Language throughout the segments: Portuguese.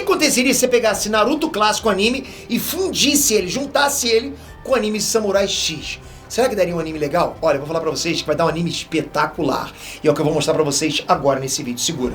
aconteceria se você pegasse Naruto clássico anime e fundisse ele, juntasse ele com o anime Samurai X? Será que daria um anime legal? Olha, eu vou falar pra vocês que vai dar um anime espetacular. E é o que eu vou mostrar pra vocês agora nesse vídeo. Segura.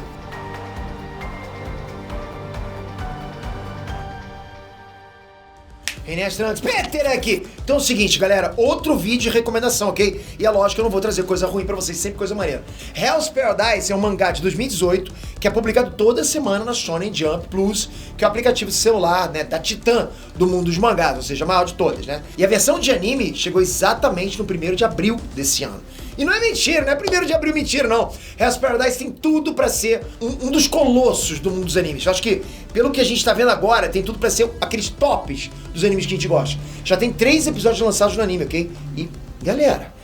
Reinestrantes, Peter aqui. Então é o seguinte, galera, outro vídeo de recomendação, ok? E é lógico que eu não vou trazer coisa ruim pra vocês, sempre coisa maneira. Hell's Paradise é um mangá de 2018 que é publicado toda semana na Shonen Jump Plus, que é o aplicativo celular, né, da titã do mundo dos mangás, ou seja, a maior de todas, né? E a versão de anime chegou exatamente no 1º de abril desse ano. E não é mentira, não é 1º de abril mentira, não. Hell's Paradise tem tudo pra ser um dos colossos do mundo dos animes. Eu acho que, pelo que a gente tá vendo agora, tem tudo pra ser aqueles tops dos animes que a gente gosta. Já tem 3 episódios lançados no anime, ok? E, galera,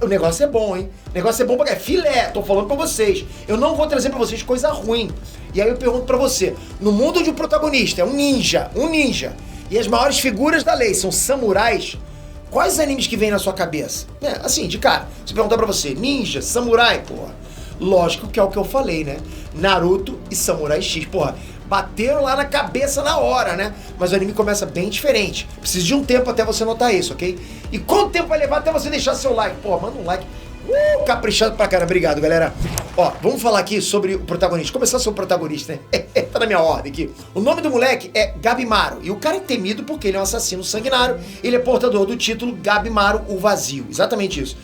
o negócio é bom, hein? O negócio é bom pra... É filé, tô falando pra vocês. Eu não vou trazer pra vocês coisa ruim. E aí eu pergunto pra você, no mundo onde o protagonista é um ninja, e as maiores figuras da lei são samurais, quais animes que vem na sua cabeça? Assim, de cara, se perguntar pra você, ninja, samurai, porra. Lógico que é o que eu falei, né? Naruto e Samurai X, porra. Bateram lá na cabeça na hora, né? Mas o anime começa bem diferente. Precisa de um tempo até você notar isso, ok? E quanto tempo vai levar até você deixar seu like? Pô, manda um like. Caprichado pra cara. Obrigado, galera. Ó, vamos falar aqui sobre o protagonista. Começar sobre o protagonista, né? Tá na minha ordem aqui. O nome do moleque é Gabimaru. E o cara é temido porque ele é um assassino sanguinário. Ele é portador do título Gabimaru o Vazio. Exatamente isso.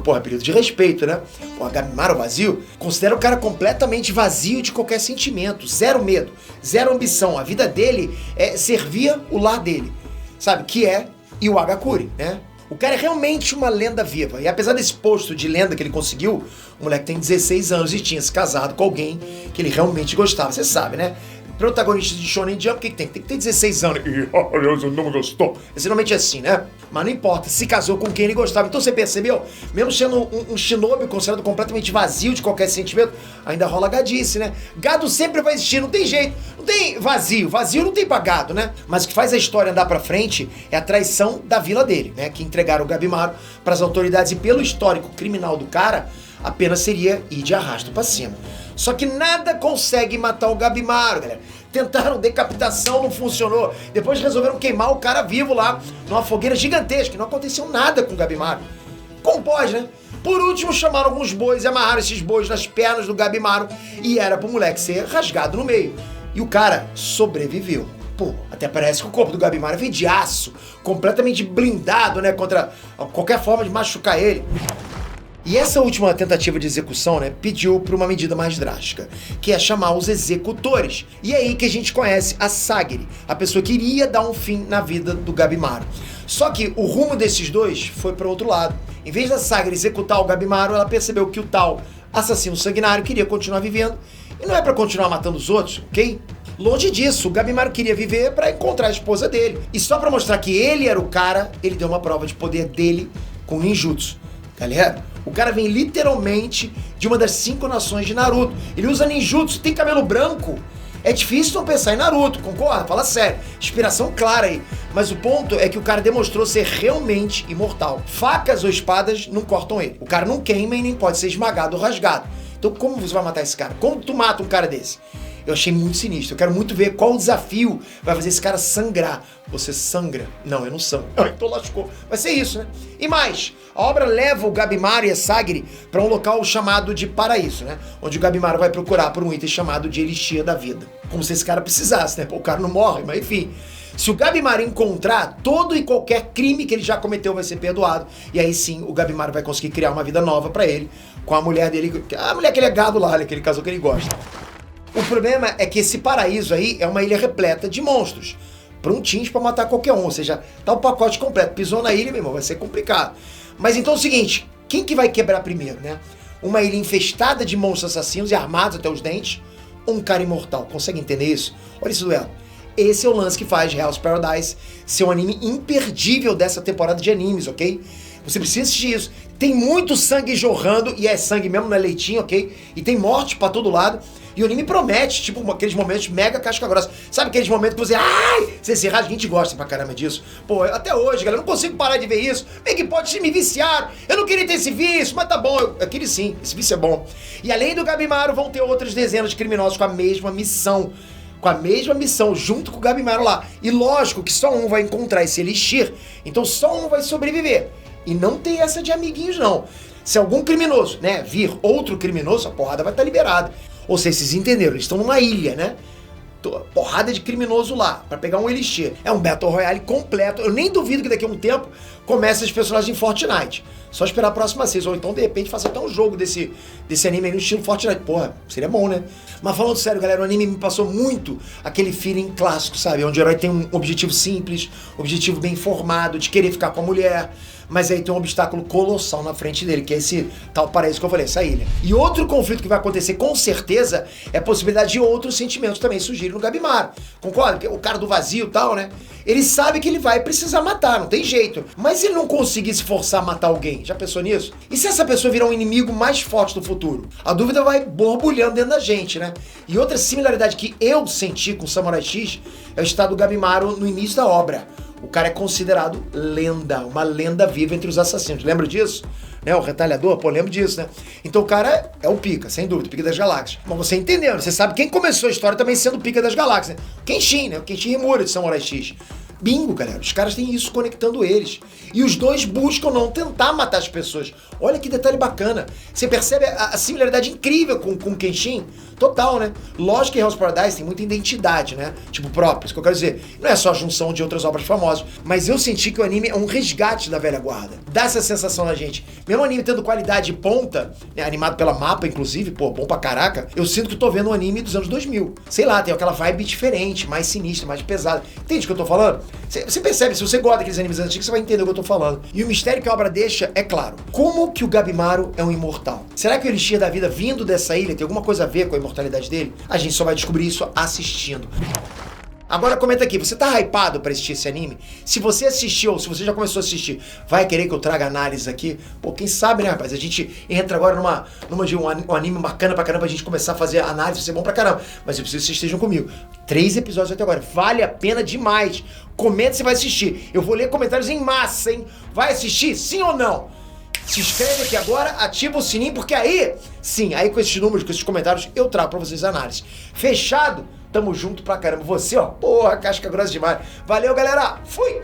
Porra, apelido de respeito, né? Porra, Gabimaru o Vazio. Considera o cara completamente vazio de qualquer sentimento. Zero medo. Zero ambição. A vida dele servia o lar dele. Sabe? Que é Iwagakure, né? O cara é realmente uma lenda viva. E apesar desse posto de lenda que ele conseguiu, o moleque tem 16 anos e tinha se casado com alguém que ele realmente gostava. Você sabe, né? Protagonista de Shonen Jump, o que tem? Tem que ter 16 anos. E, eu não gostou. Geralmente é assim, né? Mas não importa, se casou com quem ele gostava. Então você percebeu? Mesmo sendo um shinobi considerado completamente vazio de qualquer sentimento, ainda rola gadice, né? Gado sempre vai existir, não tem jeito. Não tem vazio. Vazio não tem pra gado, né? Mas o que faz a história andar pra frente é a traição da vila dele, né? Que entregaram o Gabimaru pras autoridades e pelo histórico criminal do cara, apenas seria ir de arrasto pra cima. Só que nada consegue matar o Gabimaru, galera. Tentaram decapitação, não funcionou. Depois resolveram queimar o cara vivo lá, numa fogueira gigantesca. E não aconteceu nada com o Gabimaru. Como pode, né? Por último, chamaram alguns bois e amarraram esses bois nas pernas do Gabimaru. E era pro moleque ser rasgado no meio. E o cara sobreviveu. Pô, até parece que o corpo do Gabimaru veio de aço, completamente blindado, né? Contra qualquer forma de machucar ele. E essa última tentativa de execução, né, pediu para uma medida mais drástica, que é chamar os executores. E é aí que a gente conhece a Sagiri, a pessoa que iria dar um fim na vida do Gabimaru. Só que o rumo desses dois foi para outro lado. Em vez da Sagiri executar o Gabimaru, ela percebeu que o tal assassino sanguinário queria continuar vivendo. E não é para continuar matando os outros, ok? Longe disso, o Gabimaru queria viver para encontrar a esposa dele. E só para mostrar que ele era o cara, ele deu uma prova de poder dele com ninjutsu. Galera, o cara vem literalmente de uma das 5 nações de Naruto. Ele usa ninjutsu, tem cabelo branco. É difícil não pensar em Naruto, concorda? Fala sério. Inspiração clara aí. Mas o ponto é que o cara demonstrou ser realmente imortal. Facas ou espadas não cortam ele. O cara não queima e nem pode ser esmagado ou rasgado. Então como você vai matar esse cara? Como tu mata um cara desse? Eu achei muito sinistro. Eu quero muito ver qual o desafio vai fazer esse cara sangrar. Você sangra? Não, eu não sangro. Então lascou. Vai ser isso, né? E mais, a obra leva o Gabimaru e a Sagiri para um local chamado de Paraíso, né? Onde o Gabimaru vai procurar por um item chamado de Elixir da Vida. Como se esse cara precisasse, né? Pô, o cara não morre, mas enfim. Se o Gabimaru encontrar, todo e qualquer crime que ele já cometeu vai ser perdoado. E aí sim, o Gabimaru vai conseguir criar uma vida nova para ele, com a mulher dele, a mulher que ele é gado lá, aquele casal que ele gosta. O problema é que esse paraíso aí é uma ilha repleta de monstros, prontinhos pra matar qualquer um, ou seja, tá o pacote completo. Pisou na ilha, meu irmão, vai ser complicado. Mas então é o seguinte, quem que vai quebrar primeiro, né? Uma ilha infestada de monstros assassinos e armados até os dentes, ou um cara imortal? Consegue entender isso? Olha esse duelo. Esse é o lance que faz Hell's Paradise ser um anime imperdível dessa temporada de animes, ok? Você precisa assistir isso. Tem muito sangue jorrando, e é sangue mesmo, não é leitinho, ok? E tem morte pra todo lado. E o anime promete, tipo, aqueles momentos mega casca grossa. Sabe aqueles momentos que você, você se rasga, a gente gosta pra caramba disso. Pô, até hoje, galera, eu não consigo parar de ver isso. Bem que pode me viciar. Eu não queria ter esse vício, mas tá bom. Eu queria sim, esse vício é bom. E além do Gabimaru, vão ter outras dezenas de criminosos com a mesma missão. com a mesma missão, junto com o Gabimaru lá. E lógico que só um vai encontrar esse elixir, então só um vai sobreviver. E não tem essa de amiguinhos, não. Se algum criminoso, né, vir outro criminoso, a porrada vai estar liberada. Ou seja, vocês entenderam, eles estão numa ilha, né? Porrada de criminoso lá, pra pegar um elixir. É um Battle Royale completo. Eu nem duvido que daqui a um tempo comece os personagens em Fortnite. Só esperar a próxima season. Ou então, de repente, faça até um jogo desse anime aí no estilo Fortnite. Porra, seria bom, né? Mas falando sério, galera, o anime me passou muito aquele feeling clássico, sabe? Onde o herói tem um objetivo simples, objetivo bem formado, de querer ficar com a mulher. Mas aí tem um obstáculo colossal na frente dele, que é esse tal paraíso que eu falei, essa ilha. E outro conflito que vai acontecer com certeza é a possibilidade de outros sentimentos também surgirem no Gabimaru. Concorda? Porque o cara do vazio e tal, né? Ele sabe que ele vai precisar matar, não tem jeito. Mas se ele não conseguir se forçar a matar alguém, já pensou nisso? E se essa pessoa virar um inimigo mais forte no futuro? A dúvida vai borbulhando dentro da gente, né? E outra similaridade que eu senti com Samurai X é o estado do Gabimaru no início da obra. O cara é considerado lenda, uma lenda viva entre os assassinos. Lembra disso? Né? O retalhador, pô, lembro disso, né? Então o cara é o pica, sem dúvida, o pica das galáxias. Mas você entendeu, você sabe quem começou a história também sendo o pica das galáxias, né? Kenshin, né? O Kenshin Himura de Samurai X. Bingo, galera. Os caras têm isso conectando eles. E os dois buscam não tentar matar as pessoas. Olha que detalhe bacana. Você percebe a similaridade incrível com o Kenshin? Total, né? Lógico que Hell's Paradise tem muita identidade, né? Tipo, própria. Isso que eu quero dizer. Não é só a junção de outras obras famosas. Mas eu senti que o anime é um resgate da velha guarda. Dá essa sensação na gente. Mesmo o anime tendo qualidade ponta, né? Animado pela Mapa, inclusive, pô, bom pra caraca. Eu sinto que tô vendo um anime dos anos 2000. Sei lá, tem aquela vibe diferente, mais sinistra, mais pesada. Entende o que eu tô falando? Você percebe, se você gosta daqueles animes antigos, você vai entender o que eu tô falando. E o mistério que a obra deixa é claro. Como que o Gabimaru é um imortal? Será que o elixir da vida vindo dessa ilha tem alguma coisa a ver com a imortalidade dele? A gente só vai descobrir isso assistindo. Agora comenta aqui, você tá hypado pra assistir esse anime? Se você assistiu, ou se você já começou a assistir, vai querer que eu traga análise aqui? Pô, quem sabe, né, rapaz? A gente entra agora numa de um anime bacana pra caramba, a gente começar a fazer análise, vai ser bom pra caramba. Mas eu preciso que vocês estejam comigo. 3 episódios até agora, vale a pena demais. Comenta se vai assistir. Eu vou ler comentários em massa, hein? Vai assistir, sim ou não? Se inscreve aqui agora, ativa o sininho, porque aí, sim, aí com esses números, com esses comentários, eu trago pra vocês a análise. Fechado? Tamo junto pra caramba. Você, ó, porra, casca grossa demais. Valeu, galera. Fui!